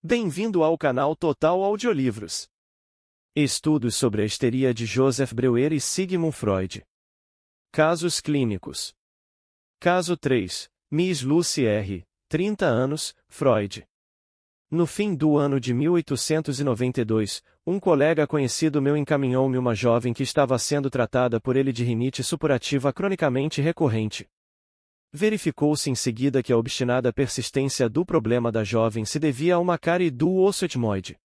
Bem-vindo ao canal Total Audiolivros. Estudos sobre a histeria de Joseph Breuer e Sigmund Freud. Casos clínicos. Caso 3. Miss Lucy R., 30 anos, Freud. No fim do ano de 1892, um colega conhecido meu encaminhou-me uma jovem que estava sendo tratada por ele de rinite supurativa cronicamente recorrente. Verificou-se em seguida que a obstinada persistência do problema da jovem se devia a uma cárie do osso etmoide.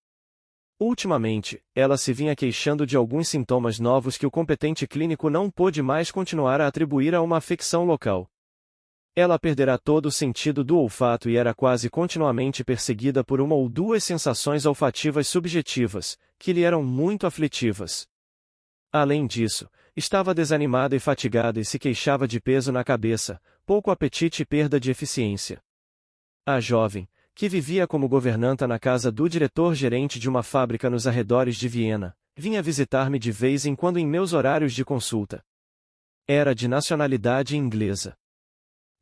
Ultimamente, ela se vinha queixando de alguns sintomas novos que o competente clínico não pôde mais continuar a atribuir a uma afecção local. Ela perderá todo o sentido do olfato e era quase continuamente perseguida por uma ou duas sensações olfativas subjetivas, que lhe eram muito aflitivas. Além disso, estava desanimada e fatigada e se queixava de peso na cabeça, pouco apetite e perda de eficiência. A jovem, que vivia como governanta na casa do diretor-gerente de uma fábrica nos arredores de Viena, vinha visitar-me de vez em quando em meus horários de consulta. Era de nacionalidade inglesa.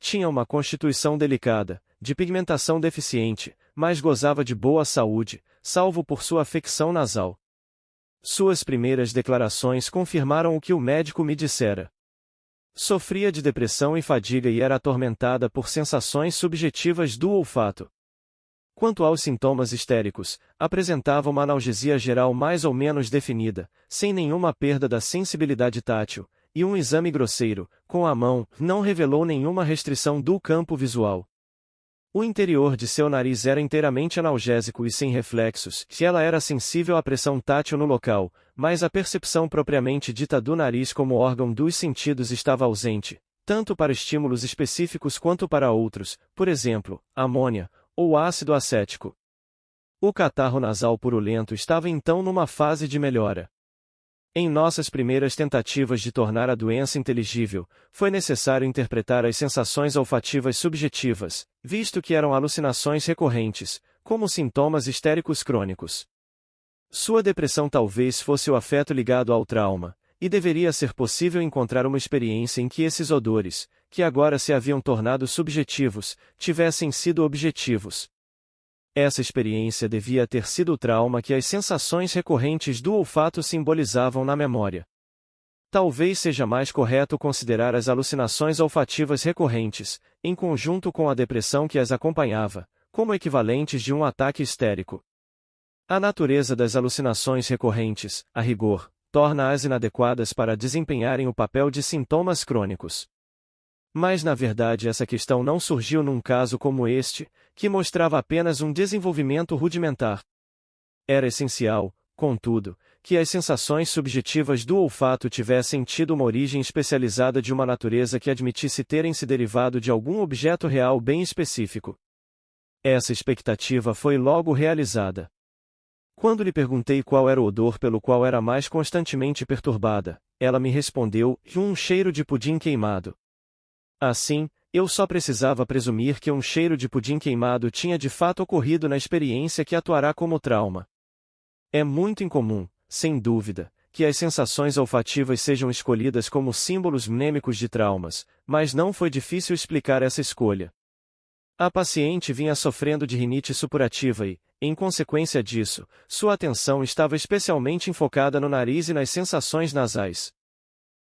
Tinha uma constituição delicada, de pigmentação deficiente, mas gozava de boa saúde, salvo por sua afecção nasal. Suas primeiras declarações confirmaram o que o médico me dissera. Sofria de depressão e fadiga e era atormentada por sensações subjetivas do olfato. Quanto aos sintomas histéricos, apresentava uma analgesia geral mais ou menos definida, sem nenhuma perda da sensibilidade tátil, e um exame grosseiro, com a mão, não revelou nenhuma restrição do campo visual. O interior de seu nariz era inteiramente analgésico e sem reflexos, se ela era sensível à pressão tátil no local, mas a percepção propriamente dita do nariz como órgão dos sentidos estava ausente, tanto para estímulos específicos quanto para outros, por exemplo, amônia, ou ácido acético. O catarro nasal purulento estava então numa fase de melhora. Em nossas primeiras tentativas de tornar a doença inteligível, foi necessário interpretar as sensações olfativas subjetivas, visto que eram alucinações recorrentes, como sintomas histéricos crônicos. Sua depressão talvez fosse o afeto ligado ao trauma, e deveria ser possível encontrar uma experiência em que esses odores, que agora se haviam tornado subjetivos, tivessem sido objetivos. Essa experiência devia ter sido o trauma que as sensações recorrentes do olfato simbolizavam na memória. Talvez seja mais correto considerar as alucinações olfativas recorrentes, em conjunto com a depressão que as acompanhava, como equivalentes de um ataque histérico. A natureza das alucinações recorrentes, a rigor, torna-as inadequadas para desempenharem o papel de sintomas crônicos. Mas na verdade essa questão não surgiu num caso como este, que mostrava apenas um desenvolvimento rudimentar. Era essencial, contudo, que as sensações subjetivas do olfato tivessem tido uma origem especializada de uma natureza que admitisse terem se derivado de algum objeto real bem específico. Essa expectativa foi logo realizada. Quando lhe perguntei qual era o odor pelo qual era mais constantemente perturbada, ela me respondeu, um cheiro de pudim queimado. Assim, eu só precisava presumir que um cheiro de pudim queimado tinha de fato ocorrido na experiência que atuará como trauma. É muito incomum, sem dúvida, que as sensações olfativas sejam escolhidas como símbolos mnêmicos de traumas, mas não foi difícil explicar essa escolha. A paciente vinha sofrendo de rinite supurativa e, em consequência disso, sua atenção estava especialmente enfocada no nariz e nas sensações nasais.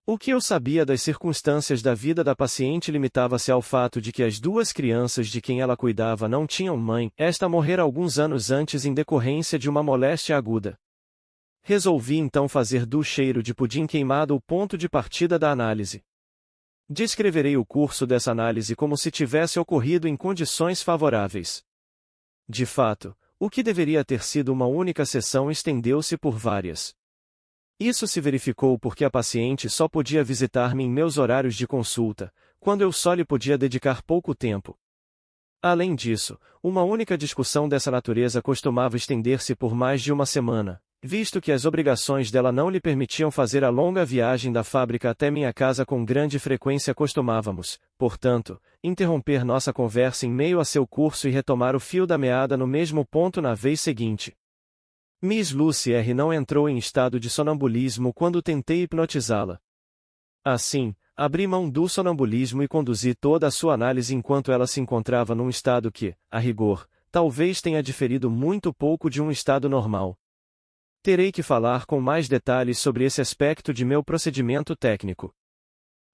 O que eu sabia das circunstâncias da vida da paciente limitava-se ao fato de que as duas crianças de quem ela cuidava não tinham mãe, esta morrera alguns anos antes em decorrência de uma moléstia aguda. Resolvi então fazer do cheiro de pudim queimado o ponto de partida da análise. Descreverei o curso dessa análise como se tivesse ocorrido em condições favoráveis. De fato, o que deveria ter sido uma única sessão estendeu-se por várias. Isso se verificou porque a paciente só podia visitar-me em meus horários de consulta, quando eu só lhe podia dedicar pouco tempo. Além disso, uma única discussão dessa natureza costumava estender-se por mais de uma semana, visto que as obrigações dela não lhe permitiam fazer a longa viagem da fábrica até minha casa com grande frequência. Costumávamos, portanto, interromper nossa conversa em meio a seu curso e retomar o fio da meada no mesmo ponto na vez seguinte. Miss Lucy R. não entrou em estado de sonambulismo quando tentei hipnotizá-la. Assim, abri mão do sonambulismo e conduzi toda a sua análise enquanto ela se encontrava num estado que, a rigor, talvez tenha diferido muito pouco de um estado normal. Terei que falar com mais detalhes sobre esse aspecto de meu procedimento técnico.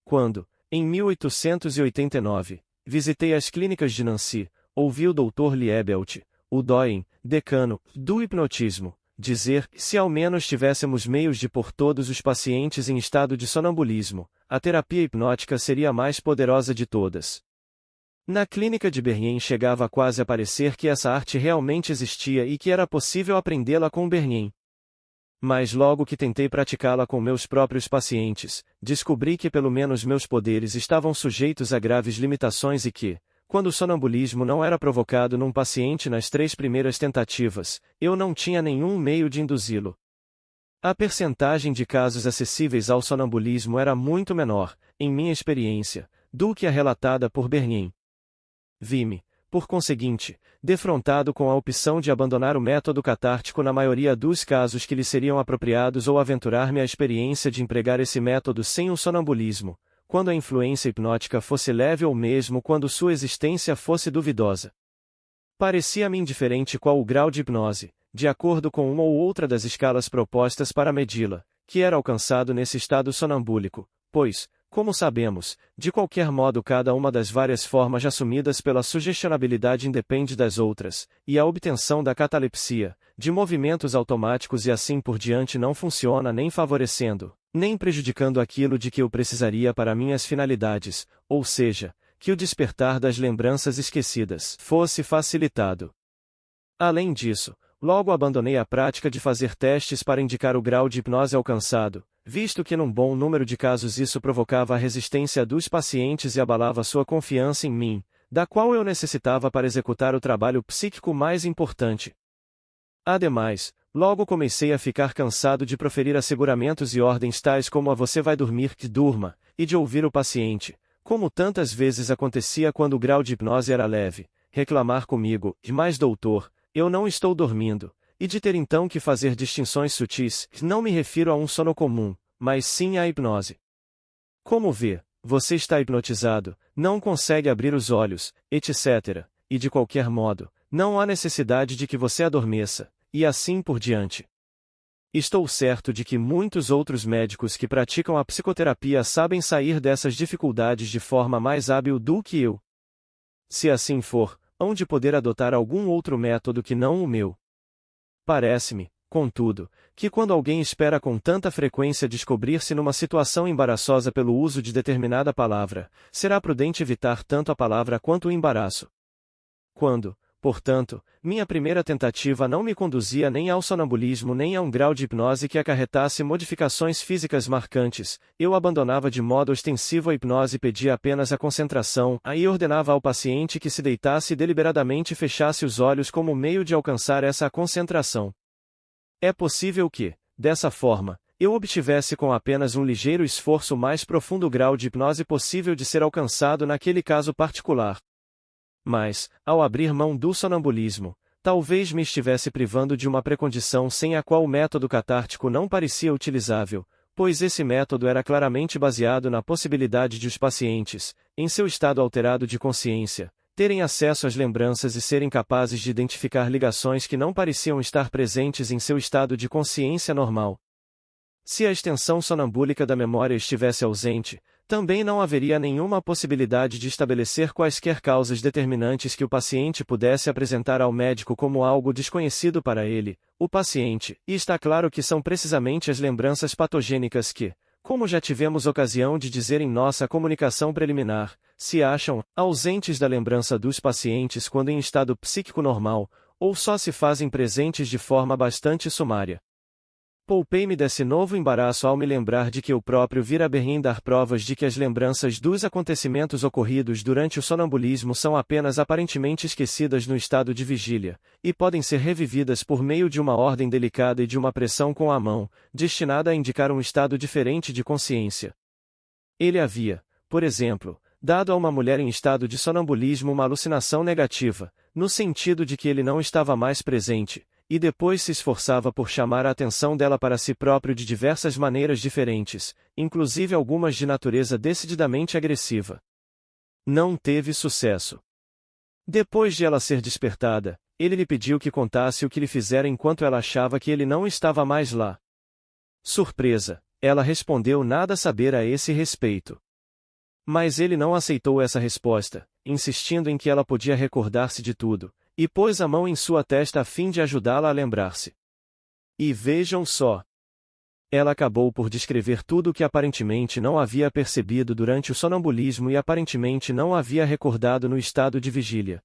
Quando, em 1889, visitei as clínicas de Nancy, ouvi o Dr. Liebelt, o Doyen, decano do hipnotismo, dizer que se ao menos tivéssemos meios de pôr todos os pacientes em estado de sonambulismo, a terapia hipnótica seria a mais poderosa de todas. Na clínica de Bernheim chegava quase a parecer que essa arte realmente existia e que era possível aprendê-la com Bernheim. Mas logo que tentei praticá-la com meus próprios pacientes, descobri que pelo menos meus poderes estavam sujeitos a graves limitações e que, quando o sonambulismo não era provocado num paciente nas 3 primeiras tentativas, eu não tinha nenhum meio de induzi-lo. A percentagem de casos acessíveis ao sonambulismo era muito menor, em minha experiência, do que a relatada por Bernheim. Vi-me, por conseguinte, defrontado com a opção de abandonar o método catártico na maioria dos casos que lhe seriam apropriados ou aventurar-me à experiência de empregar esse método sem o sonambulismo, quando a influência hipnótica fosse leve ou mesmo quando sua existência fosse duvidosa. Parecia-me indiferente qual o grau de hipnose, de acordo com uma ou outra das escalas propostas para medi-la, que era alcançado nesse estado sonambúlico, pois, como sabemos, de qualquer modo cada uma das várias formas assumidas pela sugestionabilidade independe das outras, e a obtenção da catalepsia, de movimentos automáticos e assim por diante não funciona nem favorecendo, nem prejudicando aquilo de que eu precisaria para minhas finalidades, ou seja, que o despertar das lembranças esquecidas fosse facilitado. Além disso, logo abandonei a prática de fazer testes para indicar o grau de hipnose alcançado, visto que num bom número de casos isso provocava a resistência dos pacientes e abalava sua confiança em mim, da qual eu necessitava para executar o trabalho psíquico mais importante. Ademais, logo comecei a ficar cansado de proferir asseguramentos e ordens tais como a você vai dormir que durma, e de ouvir o paciente, como tantas vezes acontecia quando o grau de hipnose era leve, reclamar comigo, mas doutor, eu não estou dormindo, e de ter então que fazer distinções sutis, não me refiro a um sono comum, mas sim à hipnose. Como vê, você está hipnotizado, não consegue abrir os olhos, etc., e de qualquer modo, não há necessidade de que você adormeça, e assim por diante. Estou certo de que muitos outros médicos que praticam a psicoterapia sabem sair dessas dificuldades de forma mais hábil do que eu. Se assim for, hão de poder adotar algum outro método que não o meu. Parece-me, contudo, que quando alguém espera com tanta frequência descobrir-se numa situação embaraçosa pelo uso de determinada palavra, será prudente evitar tanto a palavra quanto o embaraço. Quando, portanto, minha primeira tentativa não me conduzia nem ao sonambulismo nem a um grau de hipnose que acarretasse modificações físicas marcantes, eu abandonava de modo ostensivo a hipnose e pedia apenas a concentração, aí ordenava ao paciente que se deitasse e deliberadamente fechasse os olhos como meio de alcançar essa concentração. É possível que, dessa forma, eu obtivesse com apenas um ligeiro esforço o mais profundo grau de hipnose possível de ser alcançado naquele caso particular. Mas, ao abrir mão do sonambulismo, talvez me estivesse privando de uma precondição sem a qual o método catártico não parecia utilizável, pois esse método era claramente baseado na possibilidade de os pacientes, em seu estado alterado de consciência, terem acesso às lembranças e serem capazes de identificar ligações que não pareciam estar presentes em seu estado de consciência normal. Se a extensão sonambúlica da memória estivesse ausente, também não haveria nenhuma possibilidade de estabelecer quaisquer causas determinantes que o paciente pudesse apresentar ao médico como algo desconhecido para ele, o paciente, e está claro que são precisamente as lembranças patogênicas que, como já tivemos ocasião de dizer em nossa comunicação preliminar, se acham ausentes da lembrança dos pacientes quando em estado psíquico normal, ou só se fazem presentes de forma bastante sumária. Poupei-me desse novo embaraço ao me lembrar de que eu próprio vira Bernheim dar provas de que as lembranças dos acontecimentos ocorridos durante o sonambulismo são apenas aparentemente esquecidas no estado de vigília, e podem ser revividas por meio de uma ordem delicada e de uma pressão com a mão, destinada a indicar um estado diferente de consciência. Ele havia, por exemplo, dado a uma mulher em estado de sonambulismo uma alucinação negativa, no sentido de que ele não estava mais presente, e depois se esforçava por chamar a atenção dela para si próprio de diversas maneiras diferentes, inclusive algumas de natureza decididamente agressiva. Não teve sucesso. Depois de ela ser despertada, ele lhe pediu que contasse o que lhe fizera enquanto ela achava que ele não estava mais lá. Surpresa, ela respondeu nada saber a esse respeito. Mas ele não aceitou essa resposta, insistindo em que ela podia recordar-se de tudo, e pôs a mão em sua testa a fim de ajudá-la a lembrar-se. E vejam só. Ela acabou por descrever tudo o que aparentemente não havia percebido durante o sonambulismo e aparentemente não havia recordado no estado de vigília.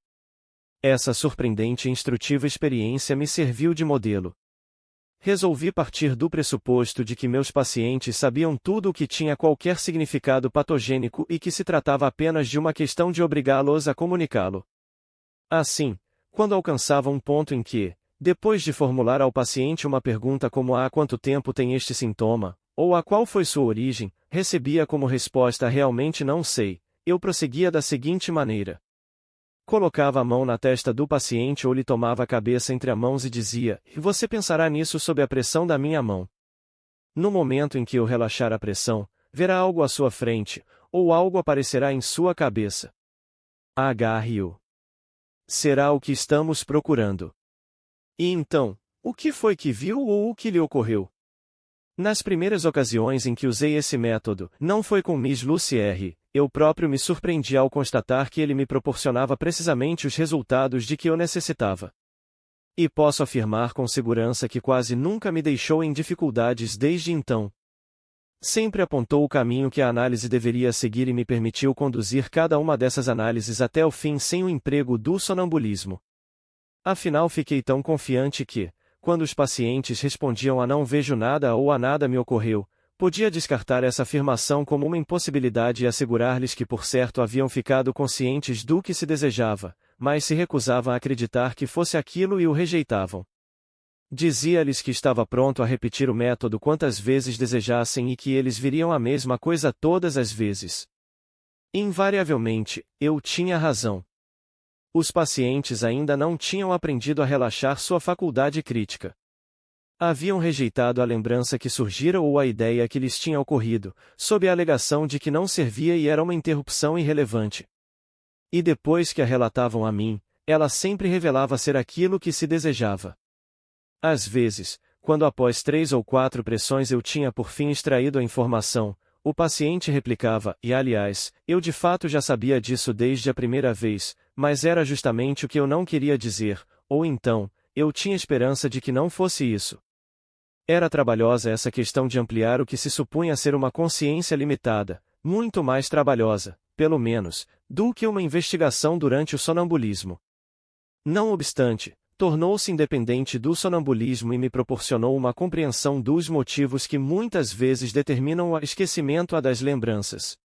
Essa surpreendente e instrutiva experiência me serviu de modelo. Resolvi partir do pressuposto de que meus pacientes sabiam tudo o que tinha qualquer significado patogênico e que se tratava apenas de uma questão de obrigá-los a comunicá-lo. Assim, quando alcançava um ponto em que, depois de formular ao paciente uma pergunta como há quanto tempo tem este sintoma, ou a qual foi sua origem, recebia como resposta realmente não sei, eu prosseguia da seguinte maneira. Colocava a mão na testa do paciente ou lhe tomava a cabeça entre as mãos e dizia, você pensará nisso sob a pressão da minha mão. No momento em que eu relaxar a pressão, verá algo à sua frente, ou algo aparecerá em sua cabeça. Agarre-o. Será o que estamos procurando. E então, o que foi que viu ou o que lhe ocorreu? Nas primeiras ocasiões em que usei esse método, não foi com Miss Lucy R., eu próprio me surpreendi ao constatar que ele me proporcionava precisamente os resultados de que eu necessitava. E posso afirmar com segurança que quase nunca me deixou em dificuldades desde então. Sempre apontou o caminho que a análise deveria seguir e me permitiu conduzir cada uma dessas análises até o fim sem o emprego do sonambulismo. Afinal fiquei tão confiante que, quando os pacientes respondiam a não vejo nada ou a nada me ocorreu, podia descartar essa afirmação como uma impossibilidade e assegurar-lhes que por certo haviam ficado conscientes do que se desejava, mas se recusavam a acreditar que fosse aquilo e o rejeitavam. Dizia-lhes que estava pronto a repetir o método quantas vezes desejassem e que eles viriam a mesma coisa todas as vezes. Invariavelmente, eu tinha razão. Os pacientes ainda não tinham aprendido a relaxar sua faculdade crítica. Haviam rejeitado a lembrança que surgira ou a ideia que lhes tinha ocorrido, sob a alegação de que não servia e era uma interrupção irrelevante. E depois que a relatavam a mim, ela sempre revelava ser aquilo que se desejava. Às vezes, quando após 3 ou 4 pressões eu tinha por fim extraído a informação, o paciente replicava, e aliás, eu de fato já sabia disso desde a primeira vez, mas era justamente o que eu não queria dizer, ou então, eu tinha esperança de que não fosse isso. Era trabalhosa essa questão de ampliar o que se supunha ser uma consciência limitada, muito mais trabalhosa, pelo menos, do que uma investigação durante o sonambulismo. Não obstante, tornou-se independente do sonambulismo e me proporcionou uma compreensão dos motivos que muitas vezes determinam o esquecimento das lembranças.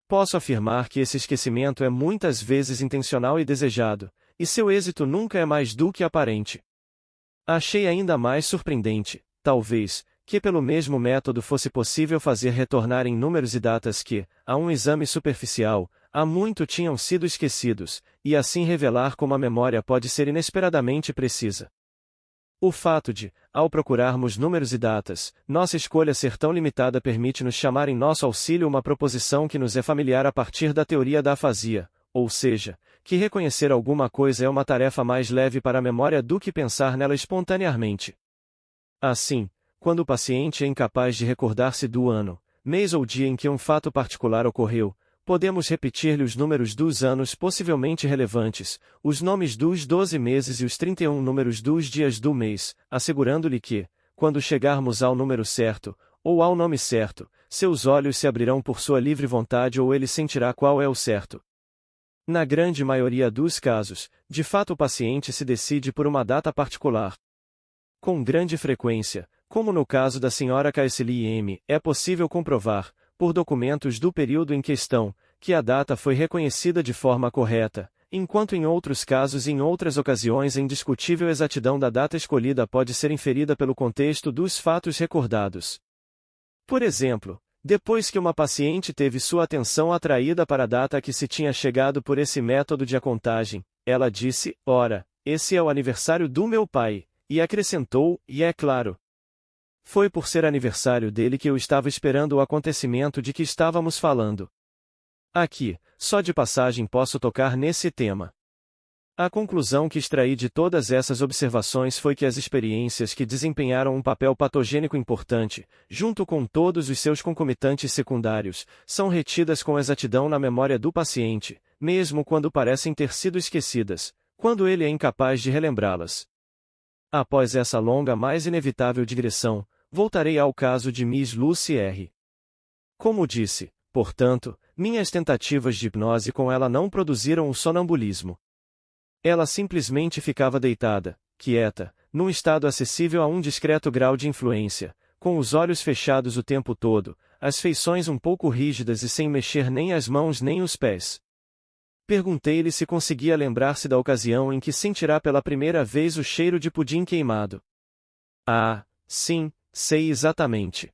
Posso afirmar que esse esquecimento é muitas vezes intencional e desejado, e seu êxito nunca é mais do que aparente. Achei ainda mais surpreendente, talvez, que pelo mesmo método fosse possível fazer retornar em números e datas que, a um exame superficial, há muito tinham sido esquecidos, e assim revelar como a memória pode ser inesperadamente precisa. O fato de, ao procurarmos números e datas, nossa escolha ser tão limitada permite-nos chamar em nosso auxílio uma proposição que nos é familiar a partir da teoria da afasia, ou seja, que reconhecer alguma coisa é uma tarefa mais leve para a memória do que pensar nela espontaneamente. Assim, quando o paciente é incapaz de recordar-se do ano, mês ou dia em que um fato particular ocorreu, podemos repetir-lhe os números dos anos possivelmente relevantes, os nomes dos 12 meses e os 31 números dos dias do mês, assegurando-lhe que, quando chegarmos ao número certo, ou ao nome certo, seus olhos se abrirão por sua livre vontade ou ele sentirá qual é o certo. Na grande maioria dos casos, de fato o paciente se decide por uma data particular. Com grande frequência, como no caso da Sra. Caecily M., é possível comprovar, por documentos do período em questão, que a data foi reconhecida de forma correta, enquanto em outros casos e em outras ocasiões a indiscutível exatidão da data escolhida pode ser inferida pelo contexto dos fatos recordados. Por exemplo, depois que uma paciente teve sua atenção atraída para a data a que se tinha chegado por esse método de contagem, ela disse, ora, esse é o aniversário do meu pai, e acrescentou, e é claro. Foi por ser aniversário dele que eu estava esperando o acontecimento de que estávamos falando. Aqui, só de passagem posso tocar nesse tema. A conclusão que extraí de todas essas observações foi que as experiências que desempenharam um papel patogênico importante, junto com todos os seus concomitantes secundários, são retidas com exatidão na memória do paciente, mesmo quando parecem ter sido esquecidas, quando ele é incapaz de relembrá-las. Após essa longa mas inevitável digressão, voltarei ao caso de Miss Lucy R. Como disse, portanto, minhas tentativas de hipnose com ela não produziram o sonambulismo. Ela simplesmente ficava deitada, quieta, num estado acessível a um discreto grau de influência, com os olhos fechados o tempo todo, as feições um pouco rígidas e sem mexer nem as mãos nem os pés. Perguntei-lhe se conseguia lembrar-se da ocasião em que sentirá pela primeira vez o cheiro de pudim queimado. Ah, sim, sei exatamente.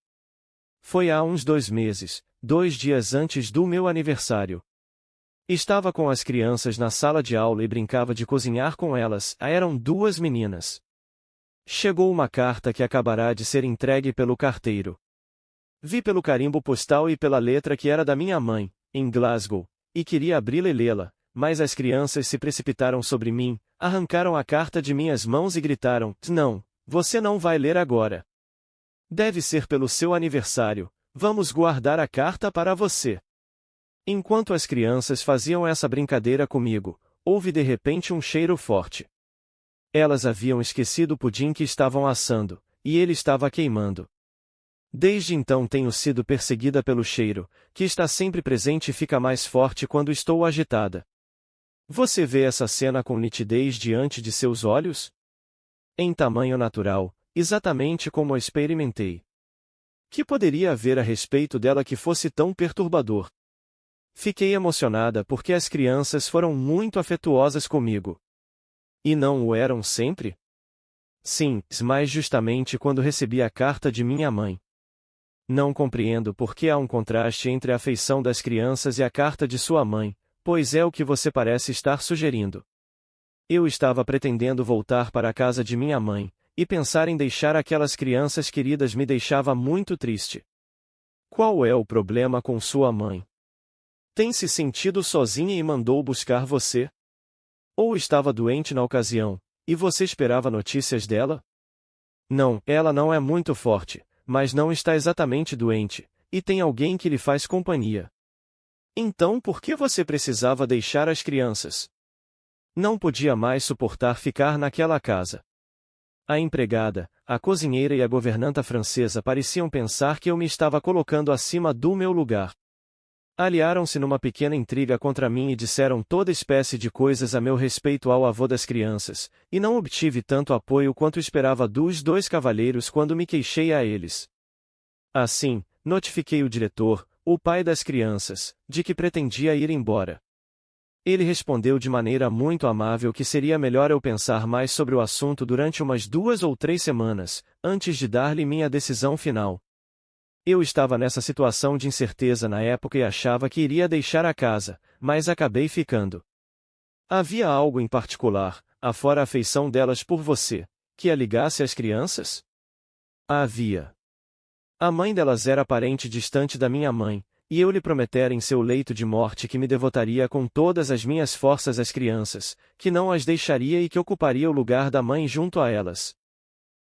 Foi há uns 2 meses, 2 dias antes do meu aniversário. Estava com as crianças na sala de aula e brincava de cozinhar com elas. Eram 2 meninas. Chegou uma carta que acabará de ser entregue pelo carteiro. Vi pelo carimbo postal e pela letra que era da minha mãe, em Glasgow, e queria abri-la e lê-la, mas as crianças se precipitaram sobre mim, arrancaram a carta de minhas mãos e gritaram: "Não, você não vai ler agora. Deve ser pelo seu aniversário, vamos guardar a carta para você." Enquanto as crianças faziam essa brincadeira comigo, houve de repente um cheiro forte. Elas haviam esquecido o pudim que estavam assando, e ele estava queimando. Desde então tenho sido perseguida pelo cheiro, que está sempre presente e fica mais forte quando estou agitada. Você vê essa cena com nitidez diante de seus olhos? Em tamanho natural, exatamente como a experimentei. Que poderia haver a respeito dela que fosse tão perturbador? Fiquei emocionada porque as crianças foram muito afetuosas comigo. E não o eram sempre? Sim, mas justamente quando recebi a carta de minha mãe. Não compreendo por que há um contraste entre a afeição das crianças e a carta de sua mãe, pois é o que você parece estar sugerindo. Eu estava pretendendo voltar para a casa de minha mãe, e pensar em deixar aquelas crianças queridas me deixava muito triste. Qual é o problema com sua mãe? Tem se sentido sozinha e mandou buscar você? Ou estava doente na ocasião, e você esperava notícias dela? Não, ela não é muito forte, mas não está exatamente doente, e tem alguém que lhe faz companhia. Então por que você precisava deixar as crianças? Não podia mais suportar ficar naquela casa. A empregada, a cozinheira e a governanta francesa pareciam pensar que eu me estava colocando acima do meu lugar. Aliaram-se numa pequena intriga contra mim e disseram toda espécie de coisas a meu respeito ao avô das crianças, e não obtive tanto apoio quanto esperava dos 2 cavalheiros quando me queixei a eles. Assim, notifiquei o diretor, o pai das crianças, de que pretendia ir embora. Ele respondeu de maneira muito amável que seria melhor eu pensar mais sobre o assunto durante umas 2 ou 3 semanas, antes de dar-lhe minha decisão final. Eu estava nessa situação de incerteza na época e achava que iria deixar a casa, mas acabei ficando. Havia algo em particular, afora a afeição delas por você, que a ligasse às crianças? Havia. A mãe delas era parente distante da minha mãe, e eu lhe prometera em seu leito de morte que me devotaria com todas as minhas forças às crianças, que não as deixaria e que ocuparia o lugar da mãe junto a elas.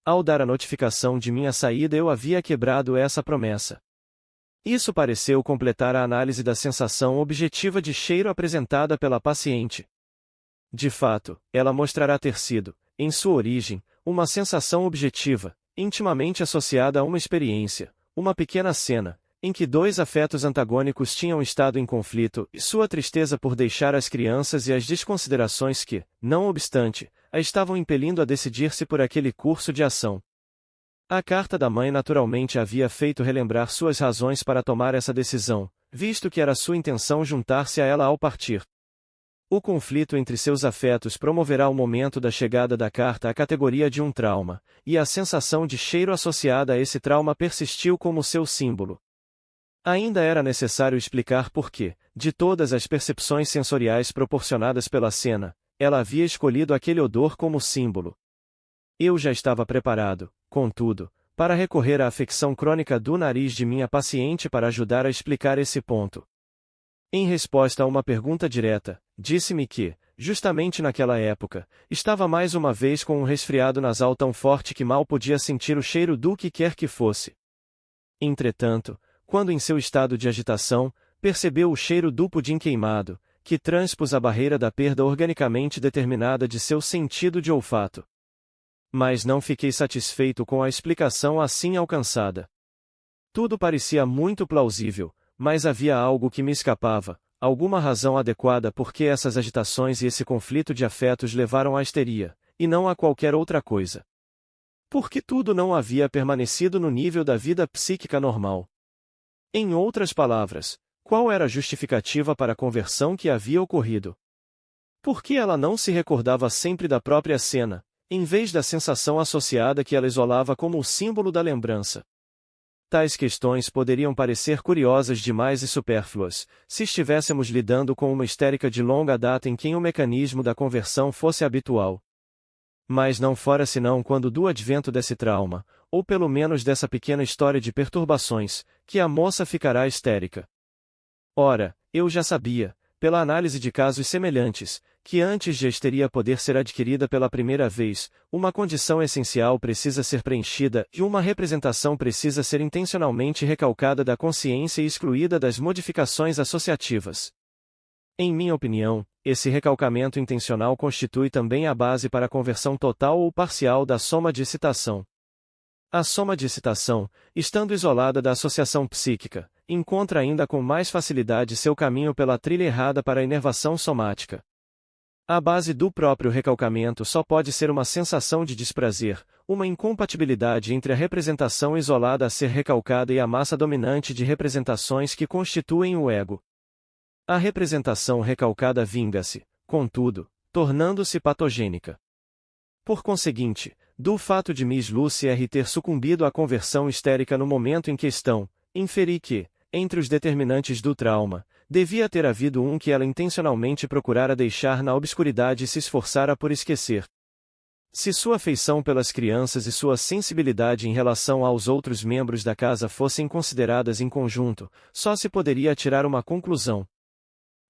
Ao dar a notificação de minha saída eu havia quebrado essa promessa. Isso pareceu completar a análise da sensação objetiva de cheiro apresentada pela paciente. De fato, ela mostrará ter sido, em sua origem, uma sensação objetiva, intimamente associada a uma experiência, uma pequena cena, em que 2 afetos antagônicos tinham estado em conflito, e sua tristeza por deixar as crianças e as desconsiderações que, não obstante, a estavam impelindo a decidir-se por aquele curso de ação. A carta da mãe naturalmente havia feito relembrar suas razões para tomar essa decisão, visto que era sua intenção juntar-se a ela ao partir. O conflito entre seus afetos promoverá o momento da chegada da carta à categoria de um trauma, e a sensação de cheiro associada a esse trauma persistiu como seu símbolo. Ainda era necessário explicar por que, de todas as percepções sensoriais proporcionadas pela cena, ela havia escolhido aquele odor como símbolo. Eu já estava preparado, contudo, para recorrer à afecção crônica do nariz de minha paciente para ajudar a explicar esse ponto. Em resposta a uma pergunta direta, disse-me que, justamente naquela época, estava mais uma vez com um resfriado nasal tão forte que mal podia sentir o cheiro do que quer que fosse. Entretanto, quando em seu estado de agitação, percebeu o cheiro do pudim queimado, que transpôs a barreira da perda organicamente determinada de seu sentido de olfato. Mas não fiquei satisfeito com a explicação assim alcançada. Tudo parecia muito plausível, mas havia algo que me escapava, alguma razão adequada por que essas agitações e esse conflito de afetos levaram à histeria, e não a qualquer outra coisa. Porque tudo não havia permanecido no nível da vida psíquica normal. Em outras palavras, qual era a justificativa para a conversão que havia ocorrido? Por que ela não se recordava sempre da própria cena, em vez da sensação associada que ela isolava como o símbolo da lembrança? Tais questões poderiam parecer curiosas demais e supérfluas, se estivéssemos lidando com uma histérica de longa data em quem o mecanismo da conversão fosse habitual. Mas não fora senão quando do advento desse trauma, ou pelo menos dessa pequena história de perturbações, que a moça ficará histérica. Ora, eu já sabia, pela análise de casos semelhantes, que antes de a histeria poder ser adquirida pela primeira vez, uma condição essencial precisa ser preenchida e uma representação precisa ser intencionalmente recalcada da consciência e excluída das modificações associativas. Em minha opinião, esse recalcamento intencional constitui também a base para a conversão total ou parcial da soma de excitação. A soma de excitação, estando isolada da associação psíquica, encontra ainda com mais facilidade seu caminho pela trilha errada para a inervação somática. A base do próprio recalcamento só pode ser uma sensação de desprazer, uma incompatibilidade entre a representação isolada a ser recalcada e a massa dominante de representações que constituem o ego. A representação recalcada vinga-se, contudo, tornando-se patogênica. Por conseguinte, do fato de Miss Lucy R. ter sucumbido à conversão histérica no momento em questão, inferi que, entre os determinantes do trauma, devia ter havido um que ela intencionalmente procurara deixar na obscuridade e se esforçara por esquecer. Se sua afeição pelas crianças e sua sensibilidade em relação aos outros membros da casa fossem consideradas em conjunto, só se poderia tirar uma conclusão.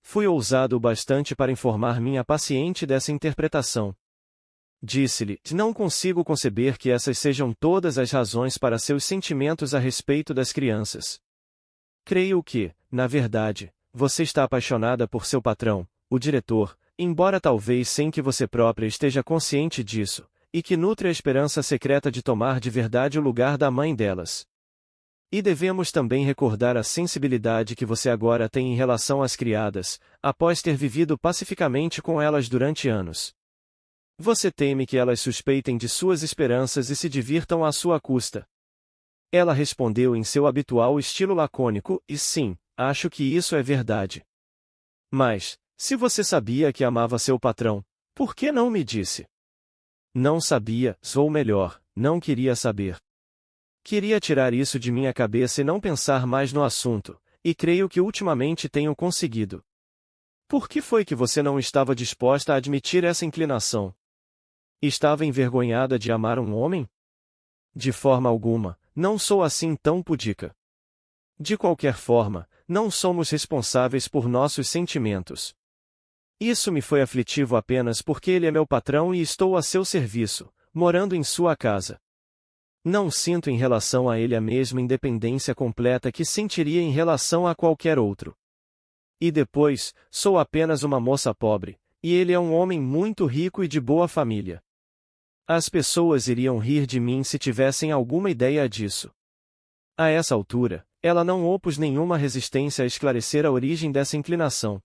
Fui ousado o bastante para informar minha paciente dessa interpretação. Disse-lhe: não consigo conceber que essas sejam todas as razões para seus sentimentos a respeito das crianças. Creio que, na verdade, você está apaixonada por seu patrão, o diretor, embora talvez sem que você própria esteja consciente disso, e que nutre a esperança secreta de tomar de verdade o lugar da mãe delas. E devemos também recordar a sensibilidade que você agora tem em relação às criadas, após ter vivido pacificamente com elas durante anos. Você teme que elas suspeitem de suas esperanças e se divirtam à sua custa. Ela respondeu em seu habitual estilo lacônico, e sim, acho que isso é verdade. Mas, se você sabia que amava seu patrão, por que não me disse? Não sabia, ou melhor, não queria saber. Queria tirar isso de minha cabeça e não pensar mais no assunto, e creio que ultimamente tenho conseguido. Por que foi que você não estava disposta a admitir essa inclinação? Estava envergonhada de amar um homem? De forma alguma, não sou assim tão pudica. De qualquer forma, não somos responsáveis por nossos sentimentos. Isso me foi aflitivo apenas porque ele é meu patrão e estou a seu serviço, morando em sua casa. Não sinto em relação a ele a mesma independência completa que sentiria em relação a qualquer outro. E depois, sou apenas uma moça pobre, e ele é um homem muito rico e de boa família. As pessoas iriam rir de mim se tivessem alguma ideia disso. A essa altura, ela não opôs nenhuma resistência a esclarecer a origem dessa inclinação.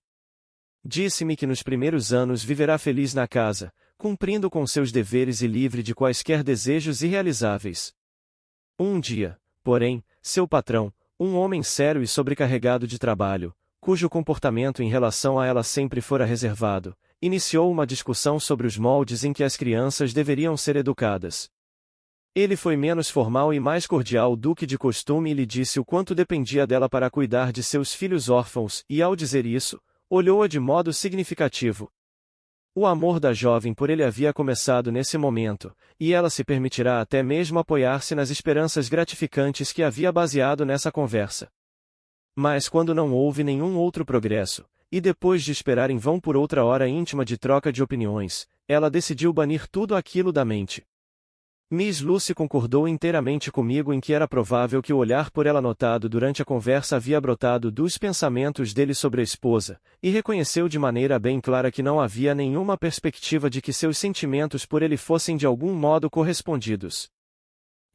Disse-me que nos primeiros anos viverá feliz na casa, cumprindo com seus deveres e livre de quaisquer desejos irrealizáveis. Um dia, porém, seu patrão, um homem sério e sobrecarregado de trabalho, cujo comportamento em relação a ela sempre fora reservado, iniciou uma discussão sobre os moldes em que as crianças deveriam ser educadas. Ele foi menos formal e mais cordial do que de costume e lhe disse o quanto dependia dela para cuidar de seus filhos órfãos, e ao dizer isso, olhou-a de modo significativo. O amor da jovem por ele havia começado nesse momento, e ela se permitirá até mesmo apoiar-se nas esperanças gratificantes que havia baseado nessa conversa. Mas quando não houve nenhum outro progresso, e depois de esperar em vão por outra hora íntima de troca de opiniões, ela decidiu banir tudo aquilo da mente. Miss Lucy concordou inteiramente comigo em que era provável que o olhar por ela notado durante a conversa havia brotado dos pensamentos dele sobre a esposa, e reconheceu de maneira bem clara que não havia nenhuma perspectiva de que seus sentimentos por ele fossem de algum modo correspondidos.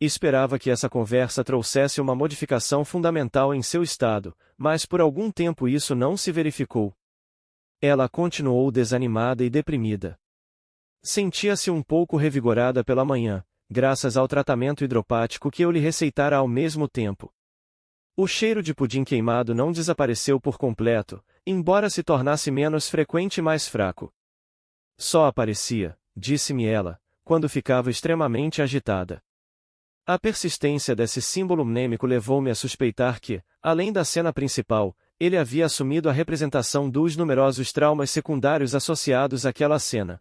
Esperava que essa conversa trouxesse uma modificação fundamental em seu estado, mas por algum tempo isso não se verificou. Ela continuou desanimada e deprimida. Sentia-se um pouco revigorada pela manhã, graças ao tratamento hidropático que eu lhe receitara ao mesmo tempo. O cheiro de pudim queimado não desapareceu por completo, embora se tornasse menos frequente e mais fraco. Só aparecia, disse-me ela, quando ficava extremamente agitada. A persistência desse símbolo mnêmico levou-me a suspeitar que, além da cena principal, ele havia assumido a representação dos numerosos traumas secundários associados àquela cena.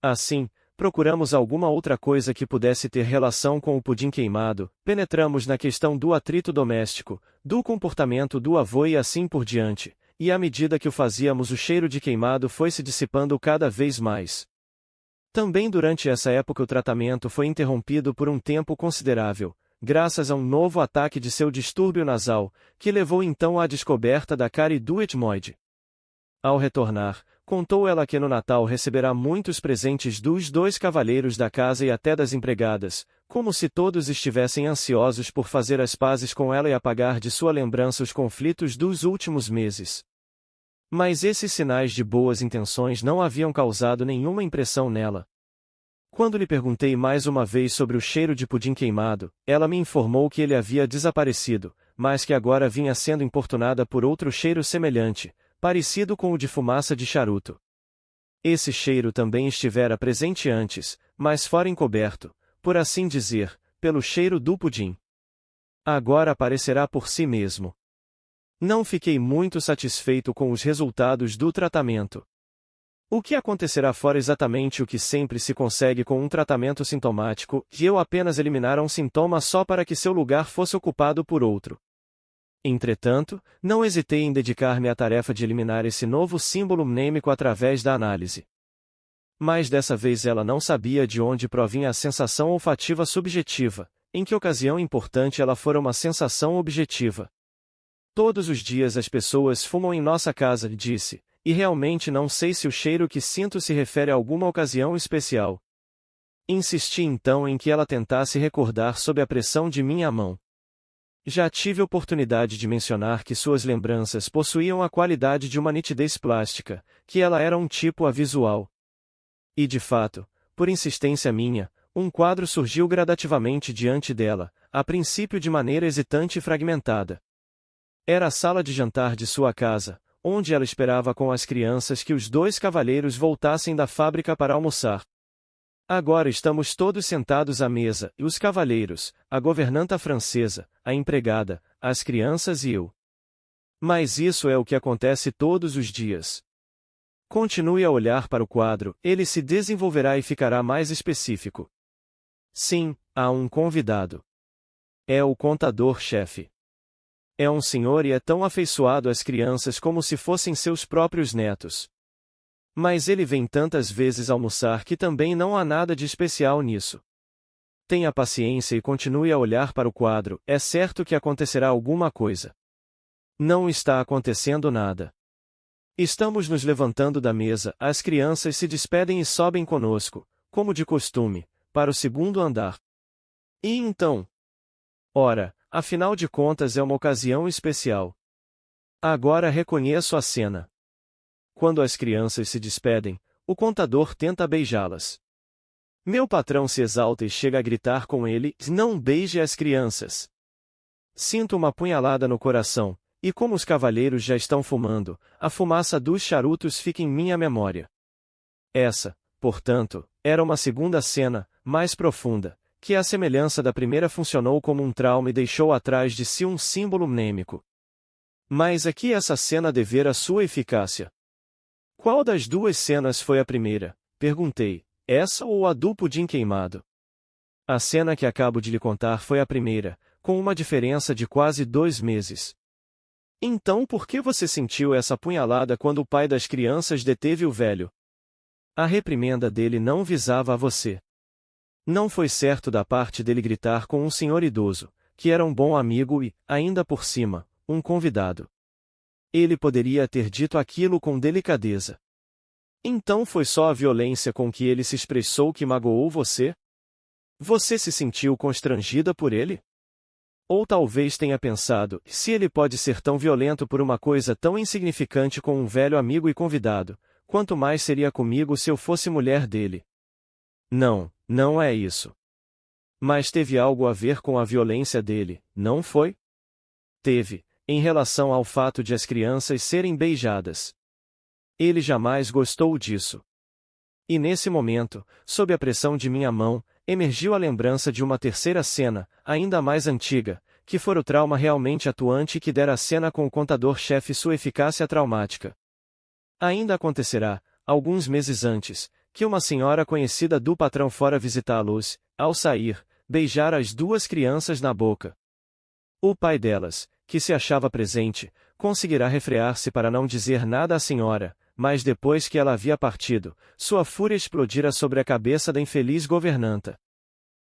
Assim, procuramos alguma outra coisa que pudesse ter relação com o pudim queimado, penetramos na questão do atrito doméstico, do comportamento do avô e assim por diante, e à medida que o fazíamos o cheiro de queimado foi se dissipando cada vez mais. Também durante essa época o tratamento foi interrompido por um tempo considerável, graças a um novo ataque de seu distúrbio nasal, que levou então à descoberta da cárie do etmoide. Ao retornar, contou ela que no Natal receberá muitos presentes dos 2 cavalheiros da casa e até das empregadas, como se todos estivessem ansiosos por fazer as pazes com ela e apagar de sua lembrança os conflitos dos últimos meses. Mas esses sinais de boas intenções não haviam causado nenhuma impressão nela. Quando lhe perguntei mais uma vez sobre o cheiro de pudim queimado, ela me informou que ele havia desaparecido, mas que agora vinha sendo importunada por outro cheiro semelhante, parecido com o de fumaça de charuto. Esse cheiro também estivera presente antes, mas fora encoberto, por assim dizer, pelo cheiro do pudim. Agora aparecerá por si mesmo. Não fiquei muito satisfeito com os resultados do tratamento. O que acontecerá fora exatamente o que sempre se consegue com um tratamento sintomático, que eu apenas eliminara um sintoma só para que seu lugar fosse ocupado por outro. Entretanto, não hesitei em dedicar-me à tarefa de eliminar esse novo símbolo mnêmico através da análise. Mas dessa vez ela não sabia de onde provinha a sensação olfativa subjetiva, em que ocasião importante ela fora uma sensação objetiva. Todos os dias as pessoas fumam em nossa casa, disse, e realmente não sei se o cheiro que sinto se refere a alguma ocasião especial. Insisti então em que ela tentasse recordar sob a pressão de minha mão. Já tive oportunidade de mencionar que suas lembranças possuíam a qualidade de uma nitidez plástica, que ela era um tipo avisual. E de fato, por insistência minha, um quadro surgiu gradativamente diante dela, a princípio de maneira hesitante e fragmentada. Era a sala de jantar de sua casa, onde ela esperava com as crianças que os 2 cavalheiros voltassem da fábrica para almoçar. Agora estamos todos sentados à mesa, e os cavalheiros, a governanta francesa, a empregada, as crianças e eu. Mas isso é o que acontece todos os dias. Continue a olhar para o quadro, ele se desenvolverá e ficará mais específico. Sim, há um convidado. É o contador-chefe. É um senhor e é tão afeiçoado às crianças como se fossem seus próprios netos. Mas ele vem tantas vezes almoçar que também não há nada de especial nisso. Tenha paciência e continue a olhar para o quadro, é certo que acontecerá alguma coisa. Não está acontecendo nada. Estamos nos levantando da mesa, as crianças se despedem e sobem conosco, como de costume, para o 2º andar. E então? Ora, afinal de contas é uma ocasião especial. Agora reconheço a cena. Quando as crianças se despedem, o contador tenta beijá-las. Meu patrão se exalta e chega a gritar com ele: "Não beije as crianças!" Sinto uma punhalada no coração, e como os cavalheiros já estão fumando, a fumaça dos charutos fica em minha memória. Essa, portanto, era uma segunda cena, mais profunda, que à semelhança da primeira funcionou como um trauma e deixou atrás de si um símbolo mnêmico. Mas a que essa cena devera sua eficácia? Qual das 2 cenas foi a primeira? Perguntei. Essa ou a do pudim queimado? A cena que acabo de lhe contar foi a primeira, com uma diferença de quase 2 meses. Então por que você sentiu essa apunhalada quando o pai das crianças deteve o velho? A reprimenda dele não visava a você. Não foi certo da parte dele gritar com um senhor idoso, que era um bom amigo e, ainda por cima, um convidado. Ele poderia ter dito aquilo com delicadeza. Então foi só a violência com que ele se expressou que magoou você? Você se sentiu constrangida por ele? Ou talvez tenha pensado, se ele pode ser tão violento por uma coisa tão insignificante com um velho amigo e convidado, quanto mais seria comigo se eu fosse mulher dele. Não, não é isso. Mas teve algo a ver com a violência dele, não foi? Teve, em relação ao fato de as crianças serem beijadas. Ele jamais gostou disso. E nesse momento, sob a pressão de minha mão, emergiu a lembrança de uma terceira cena, ainda mais antiga, que fora o trauma realmente atuante que dera a cena com o contador-chefe sua eficácia traumática. Ainda acontecerá, alguns meses antes, que uma senhora conhecida do patrão fora visitá-los, ao sair, beijara as duas crianças na boca. O pai delas, que se achava presente, conseguirá refrear-se para não dizer nada à senhora, mas depois que ela havia partido, sua fúria explodira sobre a cabeça da infeliz governanta.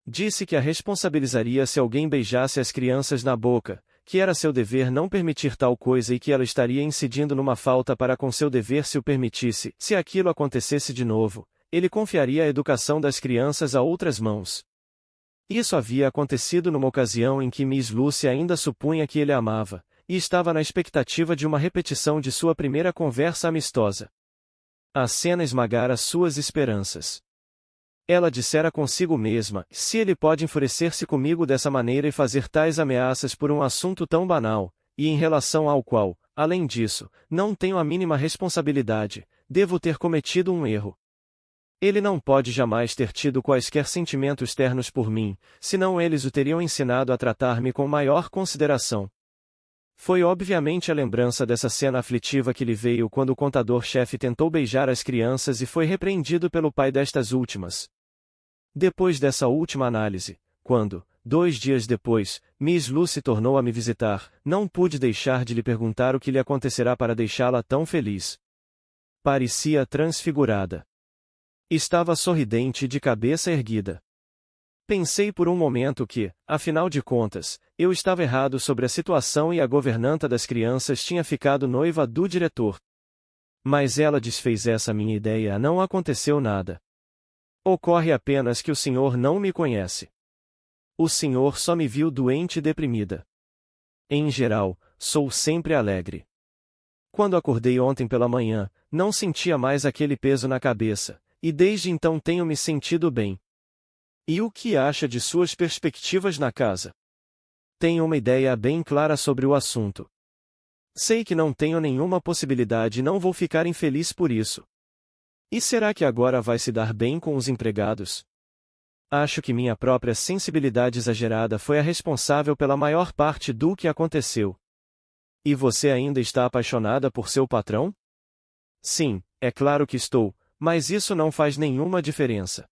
Disse que a responsabilizaria se alguém beijasse as crianças na boca, que era seu dever não permitir tal coisa e que ela estaria incidindo numa falta para com seu dever se o permitisse. Se aquilo acontecesse de novo, ele confiaria a educação das crianças a outras mãos. Isso havia acontecido numa ocasião em que Miss Lucy ainda supunha que ele a amava, e estava na expectativa de uma repetição de sua primeira conversa amistosa. A cena esmagara suas esperanças. Ela dissera consigo mesma, se ele pode enfurecer-se comigo dessa maneira e fazer tais ameaças por um assunto tão banal, e em relação ao qual, além disso, não tenho a mínima responsabilidade, devo ter cometido um erro. Ele não pode jamais ter tido quaisquer sentimentos ternos por mim, senão eles o teriam ensinado a tratar-me com maior consideração. Foi obviamente a lembrança dessa cena aflitiva que lhe veio quando o contador-chefe tentou beijar as crianças e foi repreendido pelo pai destas últimas. Depois dessa última análise, quando, 2 dias depois, Miss Lucy tornou a me visitar, não pude deixar de lhe perguntar o que lhe acontecerá para deixá-la tão feliz. Parecia transfigurada. Estava sorridente e de cabeça erguida. Pensei por um momento que, afinal de contas, eu estava errado sobre a situação e a governanta das crianças tinha ficado noiva do diretor. Mas ela desfez essa minha ideia, não aconteceu nada. Ocorre apenas que o senhor não me conhece. O senhor só me viu doente e deprimida. Em geral, sou sempre alegre. Quando acordei ontem pela manhã, não sentia mais aquele peso na cabeça, e desde então tenho me sentido bem. E o que acha de suas perspectivas na casa? Tenho uma ideia bem clara sobre o assunto. Sei que não tenho nenhuma possibilidade e não vou ficar infeliz por isso. E será que agora vai se dar bem com os empregados? Acho que minha própria sensibilidade exagerada foi a responsável pela maior parte do que aconteceu. E você ainda está apaixonada por seu patrão? Sim, é claro que estou, mas isso não faz nenhuma diferença.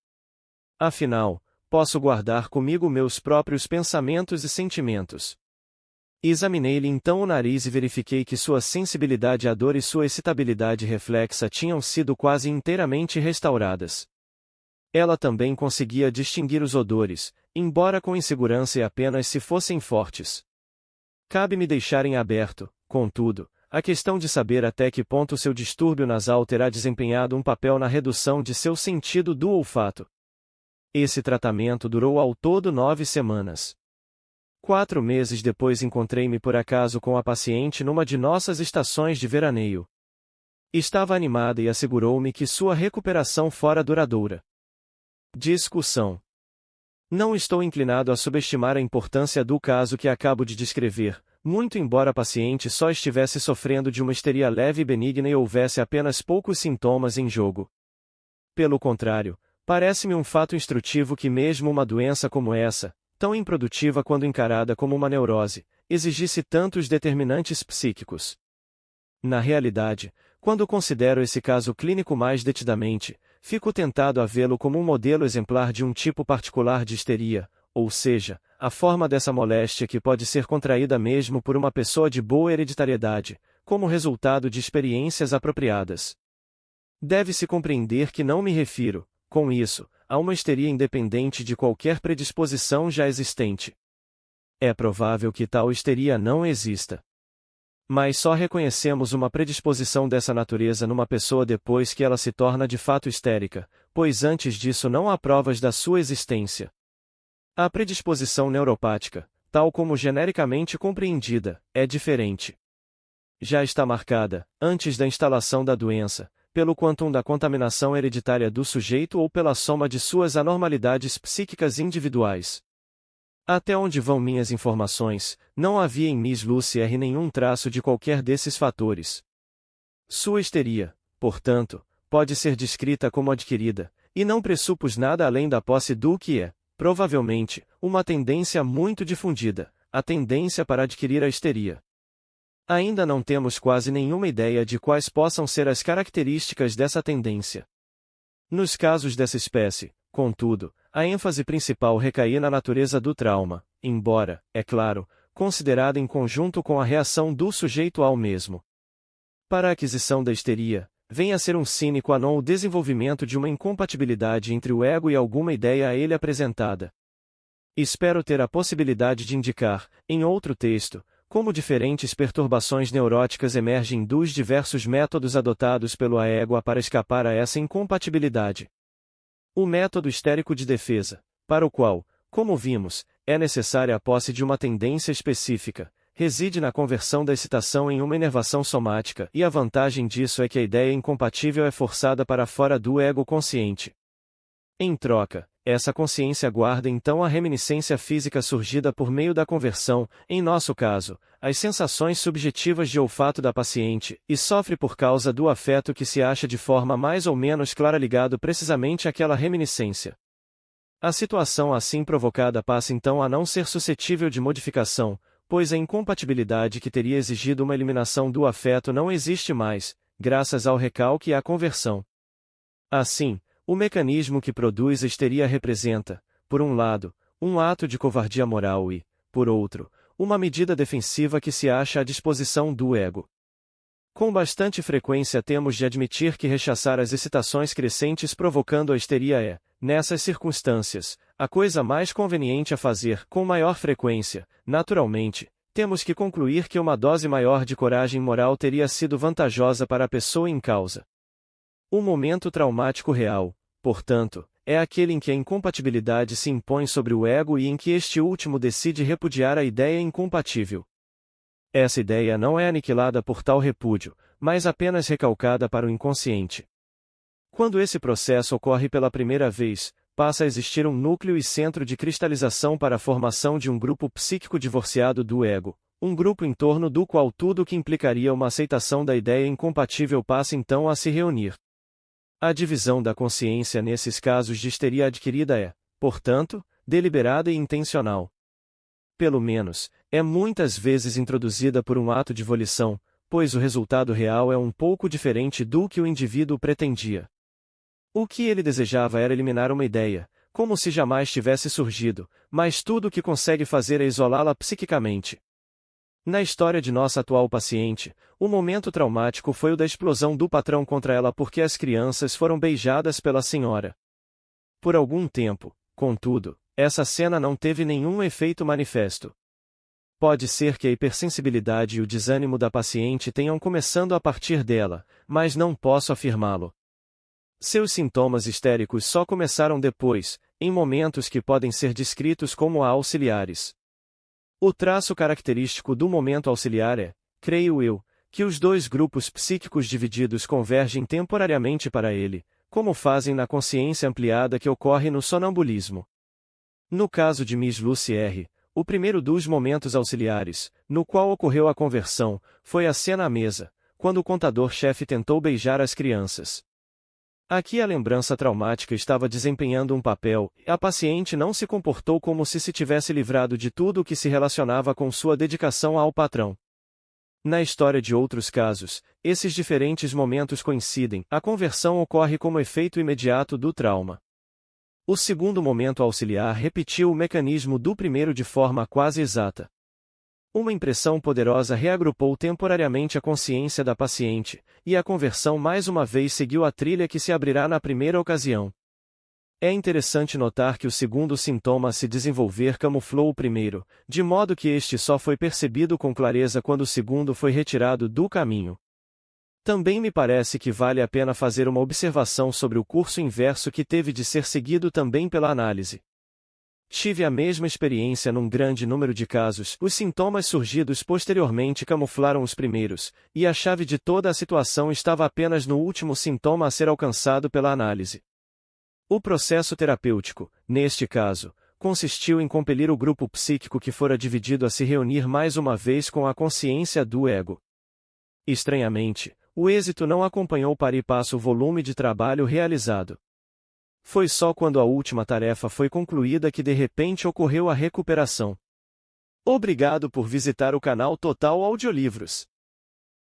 Afinal, posso guardar comigo meus próprios pensamentos e sentimentos. Examinei-lhe então o nariz e verifiquei que sua sensibilidade à dor e sua excitabilidade reflexa tinham sido quase inteiramente restauradas. Ela também conseguia distinguir os odores, embora com insegurança e apenas se fossem fortes. Cabe-me deixar em aberto, contudo, a questão de saber até que ponto seu distúrbio nasal terá desempenhado um papel na redução de seu sentido do olfato. Esse tratamento durou ao todo 9 semanas. 4 meses depois encontrei-me por acaso com a paciente numa de nossas estações de veraneio. Estava animada e assegurou-me que sua recuperação fora duradoura. Discussão. Não estou inclinado a subestimar a importância do caso que acabo de descrever, muito embora a paciente só estivesse sofrendo de uma histeria leve e benigna e houvesse apenas poucos sintomas em jogo. Pelo contrário, parece-me um fato instrutivo que mesmo uma doença como essa, tão improdutiva quando encarada como uma neurose, exigisse tantos determinantes psíquicos. Na realidade, quando considero esse caso clínico mais detidamente, fico tentado a vê-lo como um modelo exemplar de um tipo particular de histeria, ou seja, a forma dessa moléstia que pode ser contraída mesmo por uma pessoa de boa hereditariedade, como resultado de experiências apropriadas. Deve-se compreender que não me refiro, com isso, a uma histeria independente de qualquer predisposição já existente. É provável que tal histeria não exista. Mas só reconhecemos uma predisposição dessa natureza numa pessoa depois que ela se torna de fato histérica, pois antes disso não há provas da sua existência. A predisposição neuropática, tal como genericamente compreendida, é diferente. Já está marcada, antes da instalação da doença, pelo quantum da contaminação hereditária do sujeito ou pela soma de suas anormalidades psíquicas individuais. Até onde vão minhas informações, não havia em Miss Lucy R nenhum traço de qualquer desses fatores. Sua histeria, portanto, pode ser descrita como adquirida, e não pressupus nada além da posse do que é, provavelmente, uma tendência muito difundida, a tendência para adquirir a histeria. Ainda não temos quase nenhuma ideia de quais possam ser as características dessa tendência. Nos casos dessa espécie, contudo, a ênfase principal recai na natureza do trauma, embora, é claro, considerada em conjunto com a reação do sujeito ao mesmo. Para a aquisição da histeria, vem a ser um sine qua non o desenvolvimento de uma incompatibilidade entre o ego e alguma ideia a ele apresentada. Espero ter a possibilidade de indicar, em outro texto, como diferentes perturbações neuróticas emergem dos diversos métodos adotados pelo ego para escapar a essa incompatibilidade. O método histérico de defesa, para o qual, como vimos, é necessária a posse de uma tendência específica, reside na conversão da excitação em uma inervação somática, e a vantagem disso é que a ideia incompatível é forçada para fora do ego consciente. Em troca, essa consciência guarda então a reminiscência física surgida por meio da conversão, em nosso caso, as sensações subjetivas de olfato da paciente, e sofre por causa do afeto que se acha de forma mais ou menos clara ligado precisamente àquela reminiscência. A situação assim provocada passa então a não ser suscetível de modificação, pois a incompatibilidade que teria exigido uma eliminação do afeto não existe mais, graças ao recalque e à conversão. Assim, o mecanismo que produz a histeria representa, por um lado, um ato de covardia moral e, por outro, uma medida defensiva que se acha à disposição do ego. Com bastante frequência temos de admitir que rechaçar as excitações crescentes provocando a histeria é, nessas circunstâncias, a coisa mais conveniente a fazer. Com maior frequência, naturalmente, temos que concluir que uma dose maior de coragem moral teria sido vantajosa para a pessoa em causa. O momento traumático real, portanto, é aquele em que a incompatibilidade se impõe sobre o ego e em que este último decide repudiar a ideia incompatível. Essa ideia não é aniquilada por tal repúdio, mas apenas recalcada para o inconsciente. Quando esse processo ocorre pela primeira vez, passa a existir um núcleo e centro de cristalização para a formação de um grupo psíquico divorciado do ego, um grupo em torno do qual tudo o que implicaria uma aceitação da ideia incompatível passa então a se reunir. A divisão da consciência nesses casos de histeria adquirida é, portanto, deliberada e intencional. Pelo menos, é muitas vezes introduzida por um ato de volição, pois o resultado real é um pouco diferente do que o indivíduo pretendia. O que ele desejava era eliminar uma ideia, como se jamais tivesse surgido, mas tudo o que consegue fazer é isolá-la psiquicamente. Na história de nossa atual paciente, o momento traumático foi o da explosão do patrão contra ela porque as crianças foram beijadas pela senhora. Por algum tempo, contudo, essa cena não teve nenhum efeito manifesto. Pode ser que a hipersensibilidade e o desânimo da paciente tenham começando a partir dela, mas não posso afirmá-lo. Seus sintomas histéricos só começaram depois, em momentos que podem ser descritos como auxiliares. O traço característico do momento auxiliar é, creio eu, que os dois grupos psíquicos divididos convergem temporariamente para ele, como fazem na consciência ampliada que ocorre no sonambulismo. No caso de Miss Lucy R., o primeiro dos momentos auxiliares, no qual ocorreu a conversão, foi a cena à mesa, quando o contador-chefe tentou beijar as crianças. Aqui a lembrança traumática estava desempenhando um papel, e a paciente não se comportou como se tivesse livrado de tudo o que se relacionava com sua dedicação ao patrão. Na história de outros casos, esses diferentes momentos coincidem, a conversão ocorre como efeito imediato do trauma. O segundo momento auxiliar repetiu o mecanismo do primeiro de forma quase exata. Uma impressão poderosa reagrupou temporariamente a consciência da paciente, e a conversão mais uma vez seguiu a trilha que se abrirá na primeira ocasião. É interessante notar que o segundo sintoma a se desenvolver camuflou o primeiro, de modo que este só foi percebido com clareza quando o segundo foi retirado do caminho. Também me parece que vale a pena fazer uma observação sobre o curso inverso que teve de ser seguido também pela análise. Tive a mesma experiência num grande número de casos. Os sintomas surgidos posteriormente camuflaram os primeiros, e a chave de toda a situação estava apenas no último sintoma a ser alcançado pela análise. O processo terapêutico, neste caso, consistiu em compelir o grupo psíquico que fora dividido a se reunir mais uma vez com a consciência do ego. Estranhamente, o êxito não acompanhou para e passo o volume de trabalho realizado. Foi só quando a última tarefa foi concluída que de repente ocorreu a recuperação. Obrigado por visitar o canal Total Audiolivros.